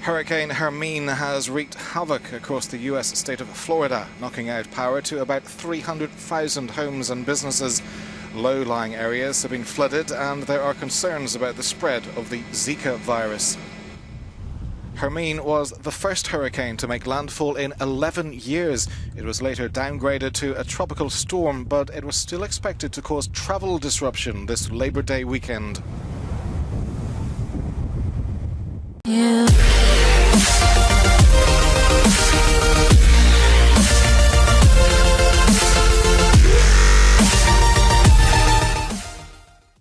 Hurricane Hermine has wreaked havoc across the U.S. state of Florida, knocking out power to about 300,000 homes and businesses. Low-lying areas have been flooded, and there are concerns about the spread of the Zika virus. Hermine was the first hurricane to make landfall in 11 years. It was later downgraded to a tropical storm, but it was still expected to cause travel disruption this Labor Day weekend. Yeah.